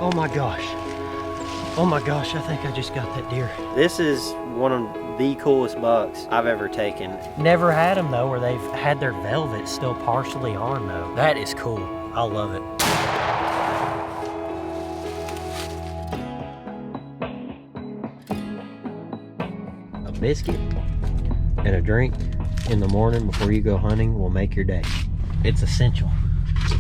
Oh my gosh. Oh my gosh, I think I just got that deer. This is one of the coolest bucks I've ever taken. Never had them though, where they've had their velvet still partially on though. That is cool. I love it. A biscuit and a drink in the morning before you go hunting will make your day. It's essential.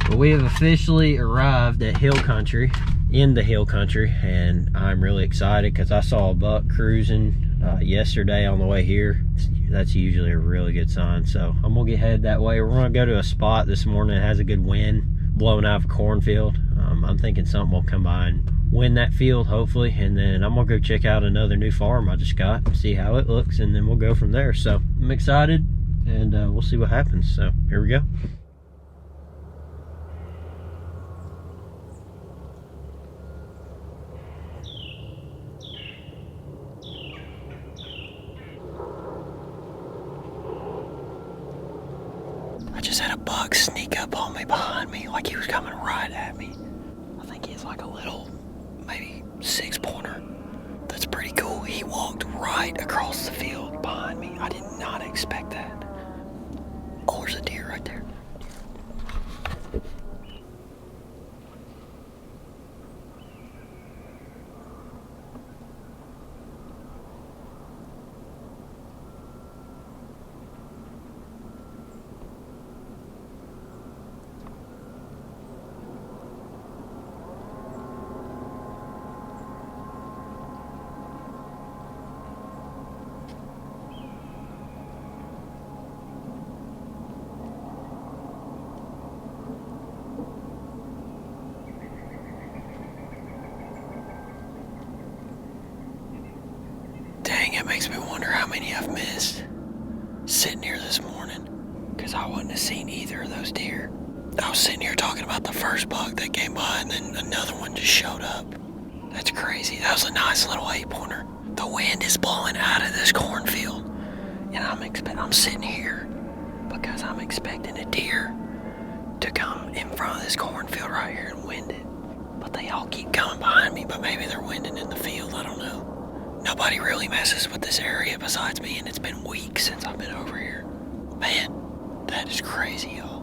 But we have officially arrived at hill country, in the hill country, and I'm really excited because I saw a buck cruising yesterday on the way here. That's usually a really good sign. So I'm gonna get headed that way. We're gonna go to a spot this morning that has a good wind blowing out of a cornfield. I'm thinking something will come by and win that field hopefully, and then I'm gonna go check out another new farm I just got, see how it looks, and then we'll go from there. So I'm excited, and we'll see what happens. So here we go. I just had a buck sneak up on me behind me like he was coming right at me. I think he's like a little, maybe 6-pointer. That's pretty cool. He walked right across the field behind me. I did not expect that. Oh, there's a deer right there. It makes me wonder how many I've missed sitting here this morning, because I wouldn't have seen either of those deer. I was sitting here talking about the first buck that came by, and then another one just showed up. That's crazy. That was a nice little 8-pointer. The wind is blowing out of this cornfield, and I'm sitting here because I'm expecting a deer to come in front of this cornfield right here and wind it. But they all keep coming behind me, but maybe they're winding in the field. I don't know. Nobody really messes with this area besides me, and it's been weeks since I've been over here. Man, that is crazy, y'all.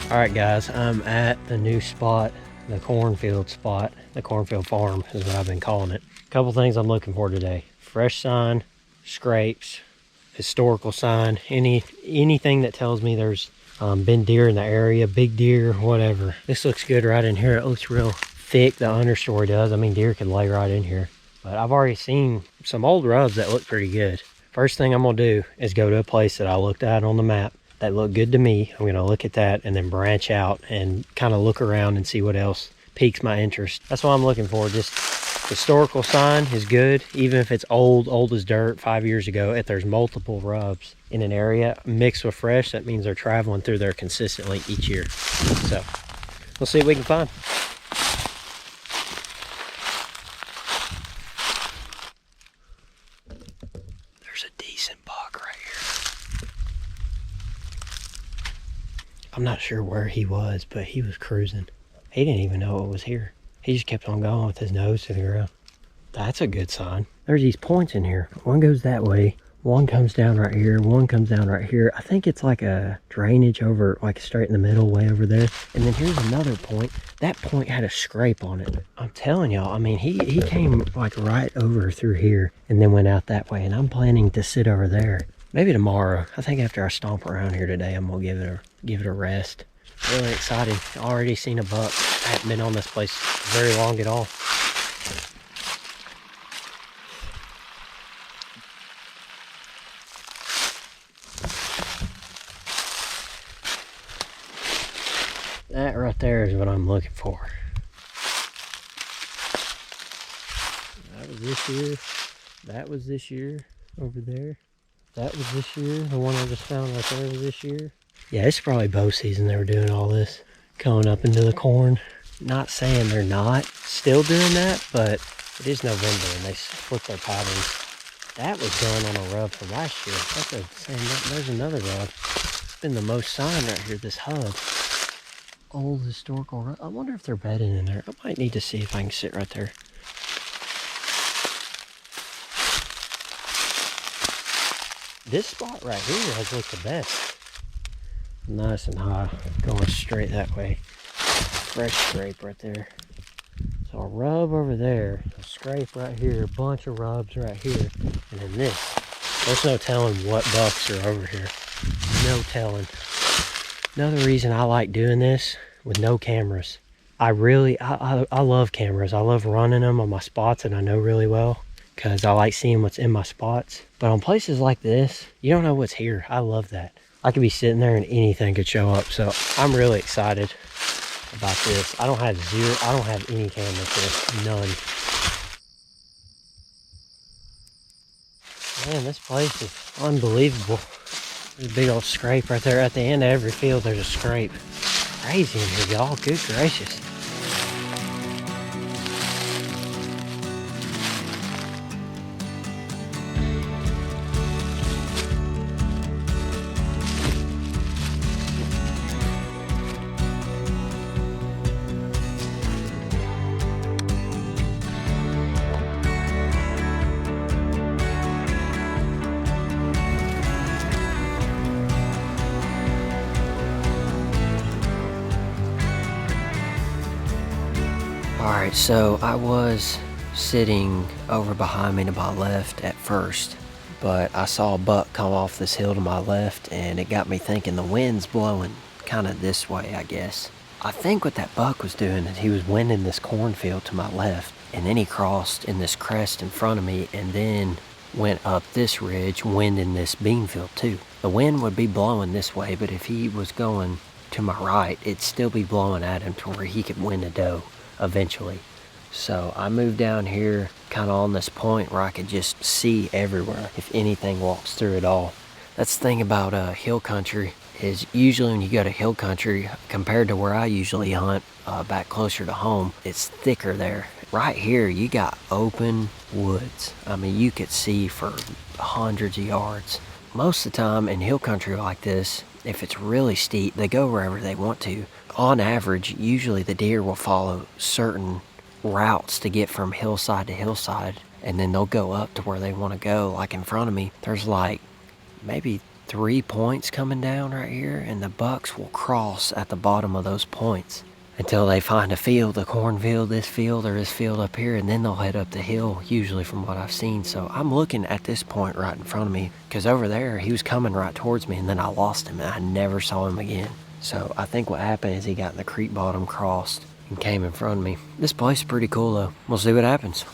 All right, guys, I'm at the new spot, the cornfield spot. The cornfield farm is what I've been calling it. A couple things I'm looking for today: fresh sign, scrapes, historical sign, anything that tells me there's been deer in the area, big deer, whatever. This looks good right in here. It looks real thick, the understory does. I mean, deer can lay right in here. But I've already seen some old rubs that look pretty good. First thing I'm gonna do is go to a place that I looked at on the map that looked good to me. I'm gonna look at that and then branch out and kind of look around and see what else piques my interest. That's what I'm looking for. Just historical sign is good, even if it's old as dirt, 5 years ago. If there's multiple rubs in an area mixed with fresh, that means they're traveling through there consistently each year. So we'll see what we can find. There's a decent buck right here. I'm not sure where he was, but he was cruising. He didn't even know it was here. He just kept on going with his nose to the ground. That's a good sign. There's these points in here. One goes that way, One comes down right here, one comes down right here. I think it's like a drainage over, like straight in the middle, way over there. And then here's another point. That point had a scrape on it. I'm telling y'all, I mean, he came like right over through here and then went out that way. And I'm planning to sit over there. Maybe tomorrow. I think after I stomp around here today, I'm gonna give it a rest. Really exciting. Already seen a buck. I haven't been on this place very long at all. That right there is what I'm looking for. That was this year. That was this year over there. That was this year. The one I just found right there was this year. Yeah, it's probably bow season they were doing all this. Coming up into the corn. Not saying they're not still doing that, but it is November and they flip their patterns. That was going on a rub from last year. That's the same. There's another rub. It's been the most sign right here, this hub. Old historical rub. I wonder if they're bedding in there. I might need to see if I can sit right there. This spot right here has looked the best. Nice and high, going straight that way. Fresh scrape right there. So a rub over there, a scrape right here, a bunch of rubs right here, and then this. There's no telling what bucks are over here. No telling. Another reason I like doing this with no cameras. I love cameras. I love running them on my spots that I know really well because I like seeing what's in my spots. But on places like this, you don't know what's here. I love that. I could be sitting there and anything could show up. So I'm really excited about this. I don't have any cameras here. None. Man, this place is unbelievable. There's a big old scrape right there. At the end of every field, there's a scrape. Crazy in here, y'all. Good gracious. Alright, so I was sitting over behind me to my left at first, but I saw a buck come off this hill to my left and it got me thinking the wind's blowing kind of this way, I guess. I think what that buck was doing is he was winding this cornfield to my left and then he crossed in this crest in front of me and then went up this ridge winding this bean field too. The wind would be blowing this way, but if he was going to my right, it'd still be blowing at him to where he could wind a doe eventually. So I moved down here kind of on this point where I could just see everywhere if anything walks through at all. That's the thing about hill country is usually when you go to hill country compared to where I usually hunt back closer to home, it's thicker there. Right here you got open woods. I mean, you could see for hundreds of yards. Most of the time in hill country like this, if it's really steep, they go wherever they want to. On average, usually the deer will follow certain routes to get from hillside to hillside, and then they'll go up to where they want to go. Like in front of me, there's like maybe 3 points coming down right here, and the bucks will cross at the bottom of those points until they find a field, a cornfield, this field, or this field up here, and then they'll head up the hill, usually from what I've seen. So I'm looking at this point right in front of me, because over there, he was coming right towards me, and then I lost him, and I never saw him again. So I think what happened is he got in the creek bottom, crossed, and came in front of me. This place is pretty cool, though. We'll see what happens.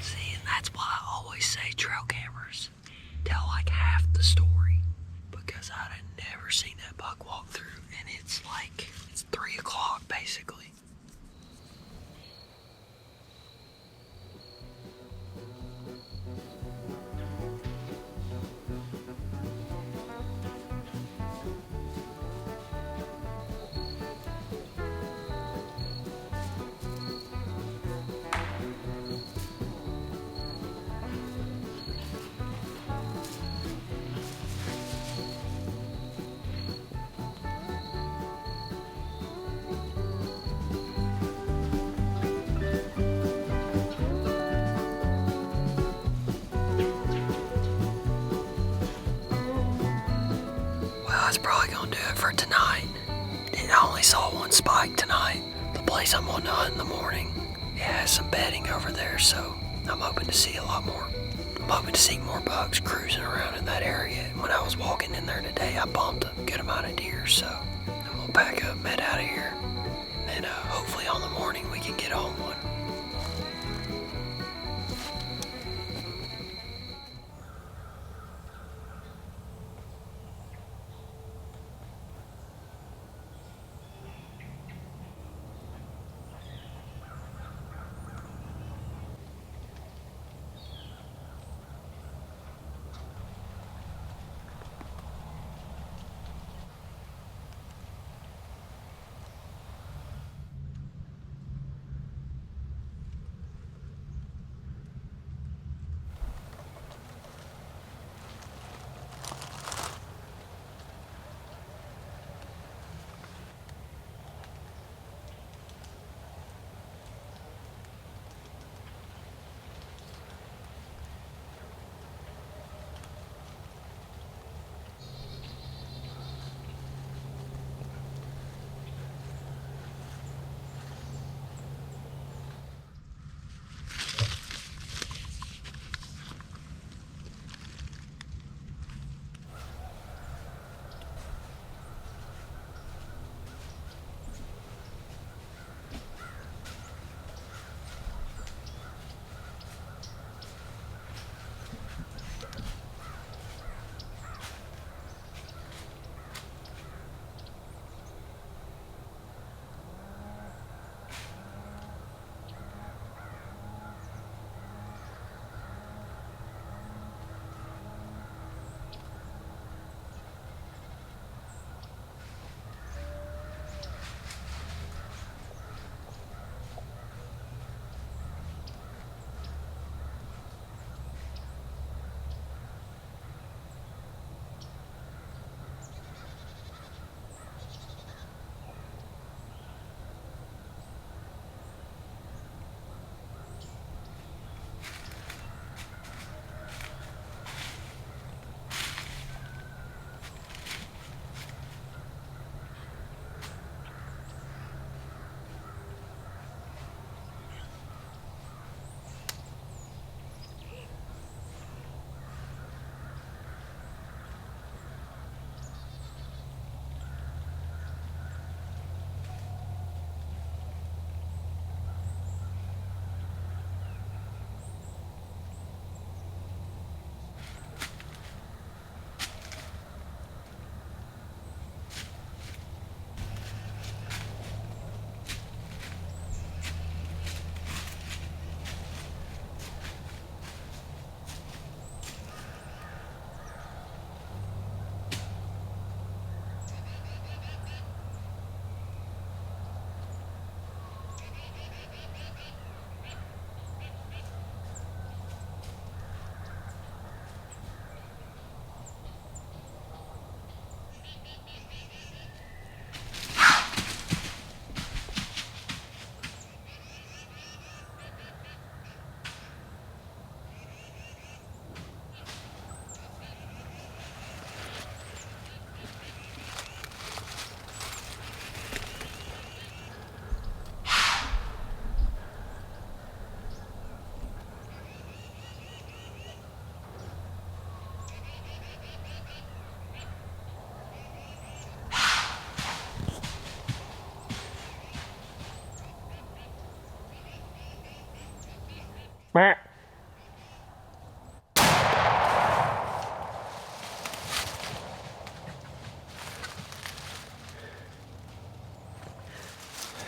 See, and that's why I always say trail cameras tell like half the story. probably gonna do it for tonight. I only saw one spike tonight. The place I'm on to hunt in the morning, it has some bedding over there, so I'm hoping to see a lot more. I'm hoping to see more bugs cruising around in that area. When I was walking in there today, I bumped a good amount of deer, so I'm gonna pack up and head out of here. And hopefully on the morning we can get on one.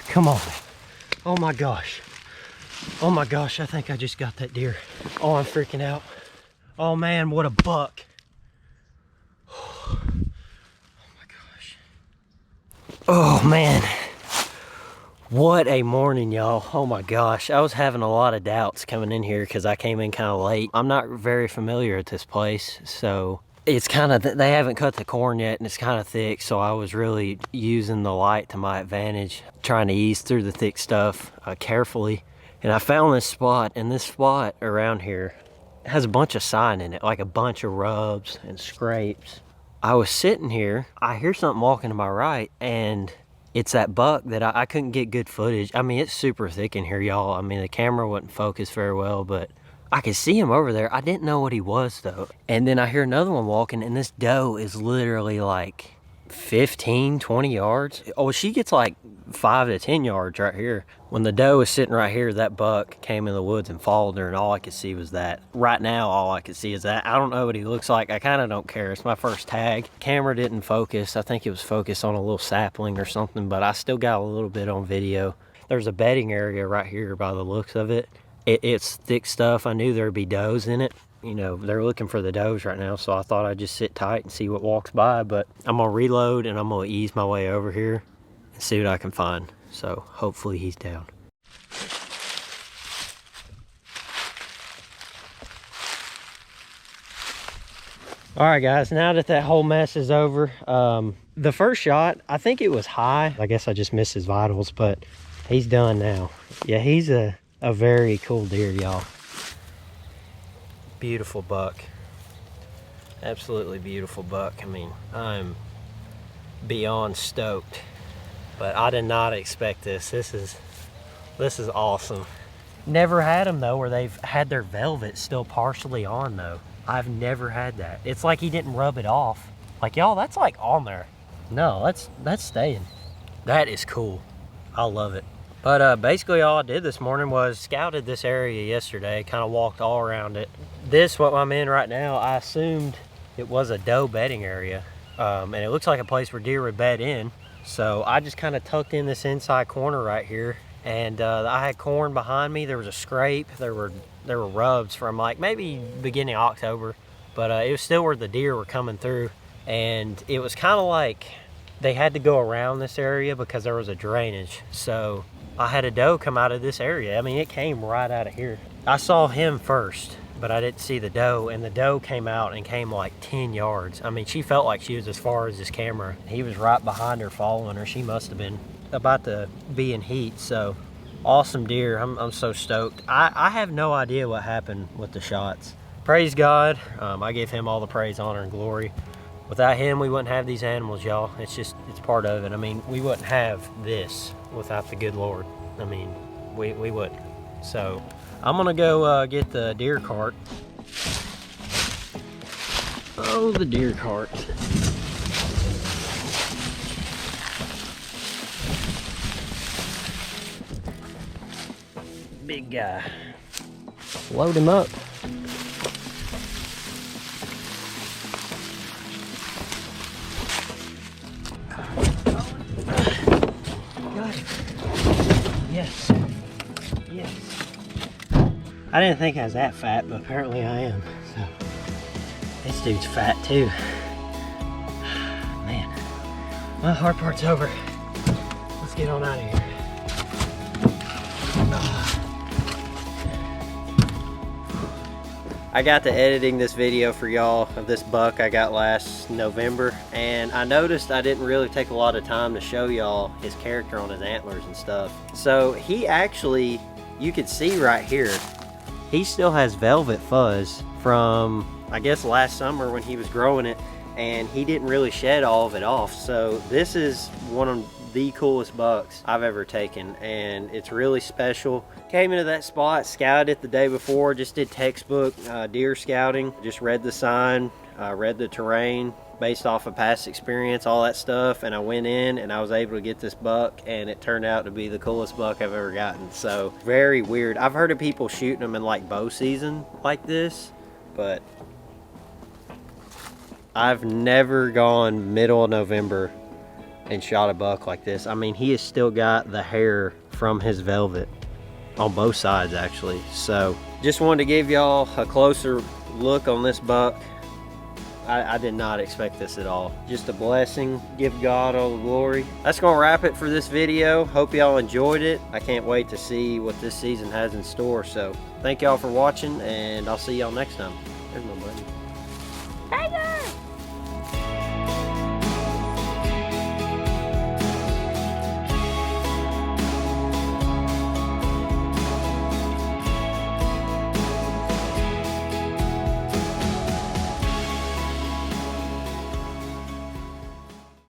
Come on. Oh my gosh. Oh my gosh, I think I just got that deer. Oh, I'm freaking out. Oh man, what a buck. Oh my gosh. Oh man. What a morning, y'all. Oh my gosh. I was having a lot of doubts coming in here because I came in kind of late. I'm not very familiar at this place, so it's kind of, they haven't cut the corn yet and it's kind of thick, so I was really using the light to my advantage, trying to ease through the thick stuff carefully. And I found this spot, and this spot around here has a bunch of sign in it, like a bunch of rubs and scrapes. I was sitting here, I hear something walking to my right, and it's that buck that I couldn't get good footage. I mean, it's super thick in here, y'all. I mean, the camera wasn't focused very well, but I could see him over there. I didn't know what he was, though. And then I hear another one walking, and this doe is literally like 15, 20 yards. Oh, she gets like 5 to 10 yards right here. When the doe was sitting right here, that buck came in the woods and followed her, and all I could see was that. Right now, all I could see is that. I don't know what he looks like. I kind of don't care. It's my first tag. Camera didn't focus. I think it was focused on a little sapling or something, but I still got a little bit on video. There's a bedding area right here by the looks of it. It's thick stuff. I knew there'd be does in it. You know, they're looking for the does right now, so I thought I'd just sit tight and see what walks by. But I'm gonna reload and I'm gonna ease my way over here and see what I can find. So hopefully he's down. All right, guys, now that whole mess is over, the first shot, I think it was high. I guess I just missed his vitals, but he's done now. Yeah, he's a very cool deer, y'all. Beautiful buck. Absolutely beautiful buck. I mean, I'm beyond stoked, but I did not expect this. This is awesome. Never had them though where they've had their velvet still partially on though. I've never had that. It's like he didn't rub it off. Like, y'all, that's like on there. No, that's staying. That is cool. I love it. But basically all I did this morning was scouted this area yesterday, kind of walked all around it. This, what I'm in right now, I assumed it was a doe bedding area. And it looks like a place where deer would bed in. So I just kind of tucked in this inside corner right here. And I had corn behind me. There was a scrape. There were rubs from like maybe beginning of October. But it was still where the deer were coming through. And it was kind of like they had to go around this area because there was a drainage. So I had a doe come out of this area. I mean, it came right out of here. I saw him first, but I didn't see the doe, and the doe came out and came like 10 yards. I mean, she felt like she was as far as this camera. He was right behind her following her. She must have been about to be in heat. So awesome deer. I'm so stoked. I have no idea what happened with the shots. Praise God. I give him all the praise, honor, and glory. Without him, we wouldn't have these animals, y'all. It's part of it. I mean, we wouldn't have this without the good Lord. I mean, we wouldn't. So I'm gonna go get the deer cart. Oh, the deer cart. Big guy. Load him up. Got it. Yes. Yes. I didn't think I was that fat, but apparently I am. So this dude's fat too. Man. Well, hard part's over. Let's get on out of here. I got to editing this video for y'all of this buck I got last November, and I noticed I didn't really take a lot of time to show y'all his character on his antlers and stuff. So he actually, you could see right here, he still has velvet fuzz from, I guess, last summer when he was growing it, and he didn't really shed all of it off. So this is one of the coolest bucks I've ever taken, and it's really special. Came into that spot, scouted it the day before, just did textbook deer scouting, just read the sign, read the terrain based off of past experience, all that stuff, and I went in and I was able to get this buck, and it turned out to be the coolest buck I've ever gotten. So very weird. I've heard of people shooting them in like bow season like this, but I've never gone middle of November and shot a buck like this. I mean, he has still got the hair from his velvet on both sides actually. So just wanted to give y'all a closer look on this buck. I did not expect this at all. Just a blessing. Give God all the glory. That's gonna wrap it for this video. Hope y'all enjoyed it. I can't wait to see what this season has in store. So thank y'all for watching, and I'll see y'all next time. There's my buddy.